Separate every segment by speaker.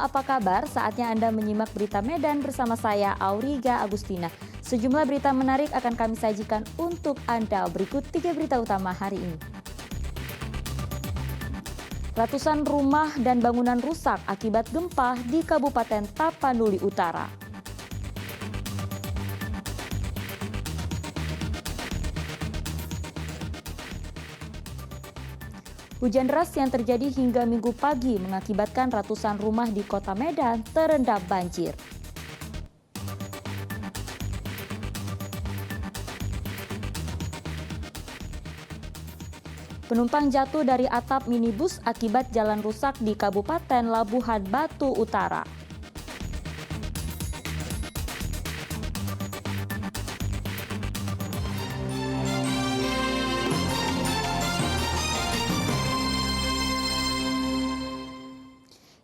Speaker 1: apa kabar? Saatnya Anda menyimak berita Medan bersama saya, Auriga Agustina. Sejumlah berita menarik akan kami sajikan untuk Anda. Berikut 3 berita utama hari ini. Ratusan rumah dan bangunan rusak akibat gempa di Kabupaten Tapanuli Utara. Hujan deras yang terjadi hingga Minggu pagi mengakibatkan ratusan rumah di Kota Medan terendam banjir. Penumpang jatuh dari atap minibus akibat jalan rusak di Kabupaten Labuhan Batu Utara.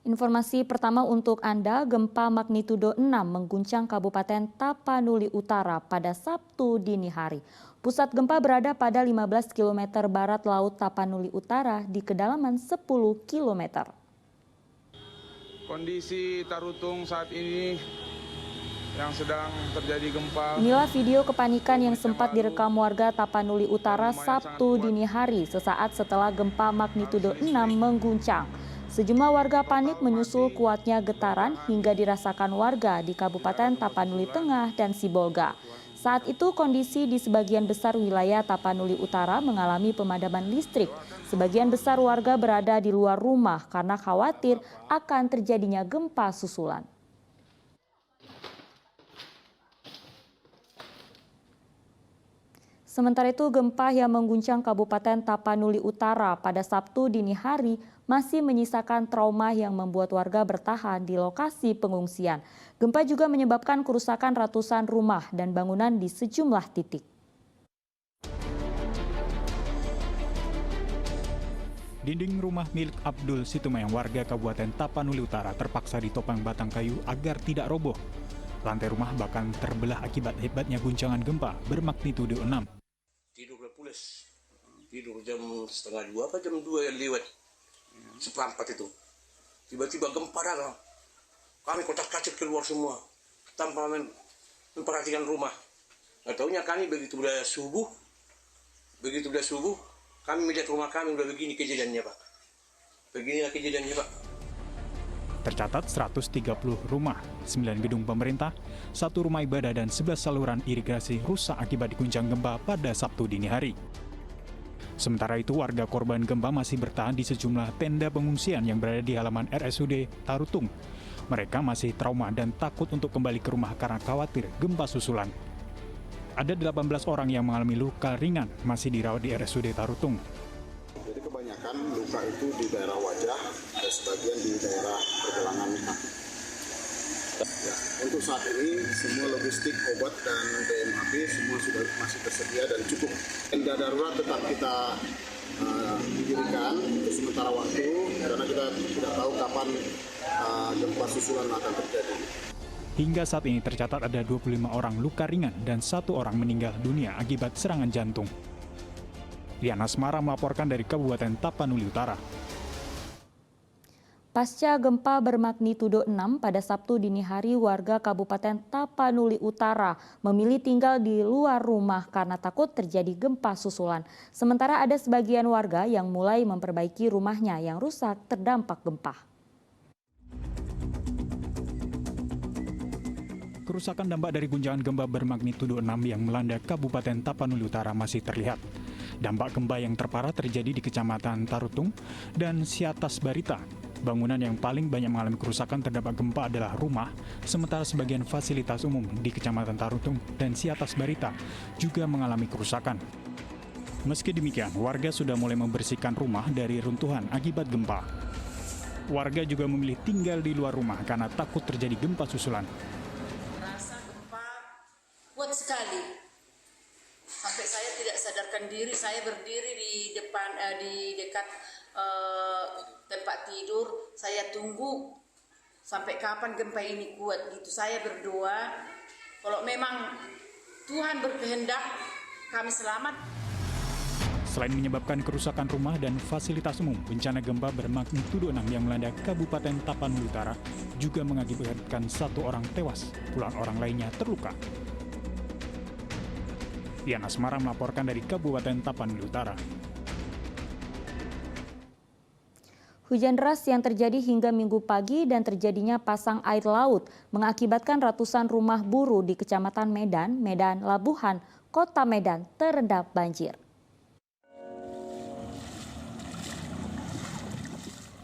Speaker 1: Informasi pertama untuk Anda, gempa magnitudo 6 mengguncang Kabupaten Tapanuli Utara pada Sabtu dini hari. Pusat gempa berada pada 15 km barat laut Tapanuli Utara di kedalaman 10 km.
Speaker 2: Kondisi Tarutung saat ini yang sedang terjadi gempa.
Speaker 1: Inilah video kepanikan yang sempat direkam warga Tapanuli Utara Sabtu dini hari sesaat setelah gempa magnitudo 6 mengguncang. Sejumlah warga panik menyusul kuatnya getaran hingga dirasakan warga di Kabupaten Tapanuli Tengah dan Sibolga. Saat itu kondisi di sebagian besar wilayah Tapanuli Utara mengalami pemadaman listrik. Sebagian besar warga berada di luar rumah karena khawatir akan terjadinya gempa susulan. Sementara itu, gempa yang mengguncang Kabupaten Tapanuli Utara pada Sabtu dini hari masih menyisakan trauma yang membuat warga bertahan di lokasi pengungsian. Gempa juga menyebabkan kerusakan ratusan rumah dan bangunan di sejumlah titik.
Speaker 3: Dinding rumah milik Abdul Situmayang warga Kabupaten Tapanuli Utara terpaksa ditopang batang kayu agar tidak roboh. Lantai rumah bahkan terbelah akibat hebatnya guncangan gempa bermagnitudo 6.
Speaker 4: Tidur udah pulas, tidur jam 1:30 apa jam 2 yang lewat, seperempat itu. Tiba-tiba gempa datang, kami kotak-kacik keluar semua, tanpa memperhatikan rumah. Nggak taunya kami begitu udah subuh, kami melihat rumah kami udah begini kejadiannya Pak. Beginilah kejadiannya Pak.
Speaker 3: Tercatat 130 rumah, 9 gedung pemerintah, 1 rumah ibadah dan 11 saluran irigasi rusak akibat diguncang gempa pada Sabtu dini hari. Sementara itu warga korban gempa masih bertahan di sejumlah tenda pengungsian yang berada di halaman RSUD Tarutung. Mereka masih trauma dan takut untuk kembali ke rumah karena khawatir gempa susulan. Ada 18 orang yang mengalami luka ringan masih dirawat di RSUD Tarutung.
Speaker 5: Jadi kebanyakan luka itu di daerah wajah dan sebagian di daerah pergelangan kaki. Ya, untuk saat ini semua logistik obat dan BMHB semua sudah masih tersedia dan cukup. Tenda darurat tetap kita didirikan untuk sementara waktu karena kita tidak tahu kapan gempa susulan akan terjadi.
Speaker 3: Hingga saat ini tercatat ada 25 orang luka ringan dan 1 orang meninggal dunia akibat serangan jantung. Rian Asmara melaporkan dari Kabupaten Tapanuli Utara.
Speaker 1: Pasca gempa bermagnitudo 6 pada Sabtu dini hari, warga Kabupaten Tapanuli Utara memilih tinggal di luar rumah karena takut terjadi gempa susulan. Sementara ada sebagian warga yang mulai memperbaiki rumahnya yang rusak terdampak gempa.
Speaker 3: Kerusakan dampak dari guncangan gempa bermagnitudo 6 yang melanda Kabupaten Tapanuli Utara masih terlihat. Dampak gempa yang terparah terjadi di Kecamatan Tarutung dan Siatas Barita. Bangunan yang paling banyak mengalami kerusakan terdampak gempa adalah rumah, sementara sebagian fasilitas umum di Kecamatan Tarutung dan Siatas Barita juga mengalami kerusakan. Meski demikian, warga sudah mulai membersihkan rumah dari runtuhan akibat gempa. Warga juga memilih tinggal di luar rumah karena takut terjadi gempa susulan.
Speaker 6: Rasa gempa kuat sekali. Sampai saya tidak sadarkan diri, saya berdiri di depan di dekat tempat tidur, saya tunggu sampai kapan gempa ini kuat gitu. Saya berdoa kalau memang Tuhan berkehendak kami selamat.
Speaker 3: Selain menyebabkan kerusakan rumah dan fasilitas umum, bencana gempa bermagnitudo 6 yang melanda Kabupaten Tapanuli Utara juga mengakibatkan 1 orang tewas, puluhan orang lainnya terluka. Dian Asmara melaporkan dari Kabupaten Tapanuli Utara.
Speaker 1: Hujan deras yang terjadi hingga Minggu pagi dan terjadinya pasang air laut mengakibatkan ratusan rumah buruh di Kecamatan Medan, Medan Labuhan, Kota Medan terendam banjir.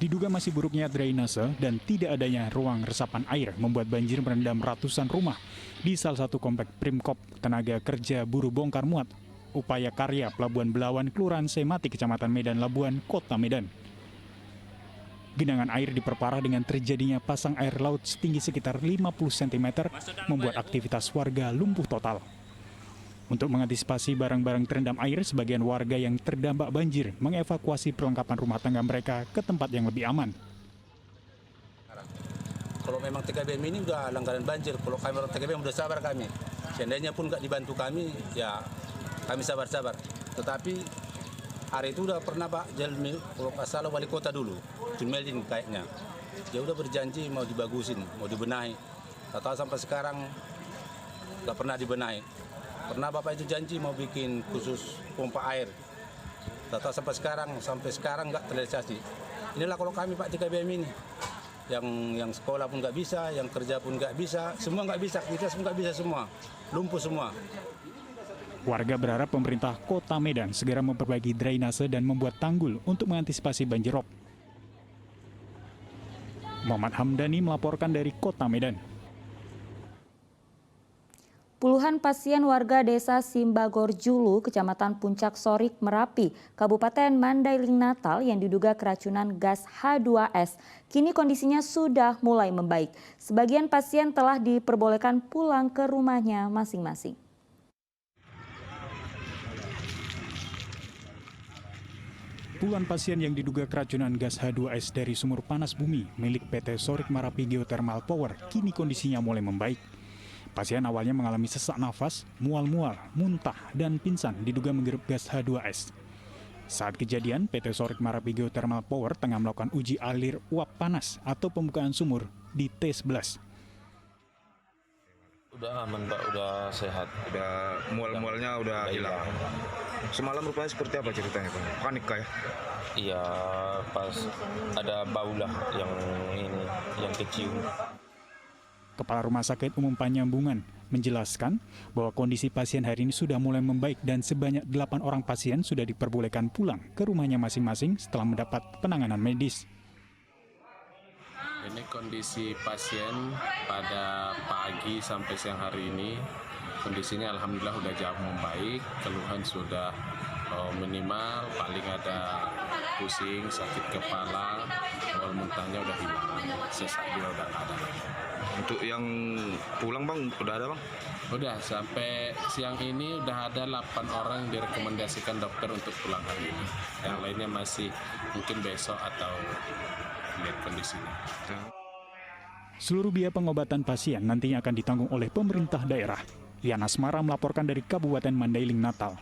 Speaker 3: Diduga masih buruknya drainase dan tidak adanya ruang resapan air membuat banjir merendam ratusan rumah di salah satu komplek Primkop Tenaga Kerja Buruh Bongkar Muat, Upaya Karya Pelabuhan Belawan, Kelurahan Semati, Kecamatan Medan Labuhan, Kota Medan. Genangan air diperparah dengan terjadinya pasang air laut setinggi sekitar 50 cm membuat aktivitas warga lumpuh total. Untuk mengantisipasi barang-barang terendam air, sebagian warga yang terdampak banjir mengevakuasi perlengkapan rumah tangga mereka ke tempat yang lebih aman.
Speaker 7: Kalau memang TKBM ini udah langganan banjir, kalau kami orang TKBM udah sabar kami. Seandainya pun nggak dibantu kami, ya kami sabar-sabar. Tetapi hari itu udah pernah Pak Jelmi, kalau nggak salah wali kota dulu, Jumeldin kayaknya. Dia udah berjanji mau dibagusin, mau dibenahi. Tahu sampai sekarang nggak pernah dibenahi. Pernah Bapak itu janji mau bikin khusus pompa air. Tahu sampai sekarang nggak terrealisasi. Inilah kalau kami Pak TKBM ini. Yang sekolah pun nggak bisa, yang kerja pun nggak bisa, semua nggak bisa, kita semua nggak bisa semua, lumpuh semua.
Speaker 3: Warga berharap pemerintah Kota Medan segera memperbaiki drainase dan membuat tanggul untuk mengantisipasi banjirop. Muhammad Hamdani melaporkan dari Kota Medan.
Speaker 1: Puluhan pasien warga desa Simbagor Julu, Kecamatan Puncak Sorik, Merapi, Kabupaten Mandailing Natal yang diduga keracunan gas H2S, kini kondisinya sudah mulai membaik. Sebagian pasien telah diperbolehkan pulang ke rumahnya masing-masing.
Speaker 3: Puluhan pasien yang diduga keracunan gas H2S dari sumur panas bumi milik PT Sorik Marapi Geothermal Power kini kondisinya mulai membaik. Pasien awalnya mengalami sesak nafas, mual-mual, muntah, dan pingsan diduga menghirup gas H2S. Saat kejadian, PT Sorik Marapi Geothermal Power tengah melakukan uji alir uap panas atau pembukaan sumur di T11.
Speaker 8: Udah aman Pak, udah sehat.
Speaker 2: Udah mual-mualnya udah hilang. Semalam rupanya seperti apa ceritanya Pak? Panik kah ya?
Speaker 8: Iya, pas ada bau lah yang kecium.
Speaker 3: Kepala Rumah Sakit Umum Panyambungan menjelaskan bahwa kondisi pasien hari ini sudah mulai membaik dan sebanyak 8 orang pasien sudah diperbolehkan pulang ke rumahnya masing-masing setelah mendapat penanganan medis.
Speaker 9: Ini kondisi pasien pada pagi sampai siang hari ini, kondisinya alhamdulillah sudah jauh membaik, keluhan sudah minimal, paling ada pusing, sakit kepala, mual muntahnya udah hilang, sesak juga udah nggak ada lagi.
Speaker 2: Untuk yang pulang Bang, udah ada Bang?
Speaker 9: Udah, sampai siang ini udah ada 8 orang yang direkomendasikan dokter untuk pulang hari ini. Yang lainnya masih mungkin besok atau lihat kondisinya.
Speaker 3: Seluruh biaya pengobatan pasien nantinya akan ditanggung oleh pemerintah daerah. Dian Asmara melaporkan dari Kabupaten Mandailing Natal.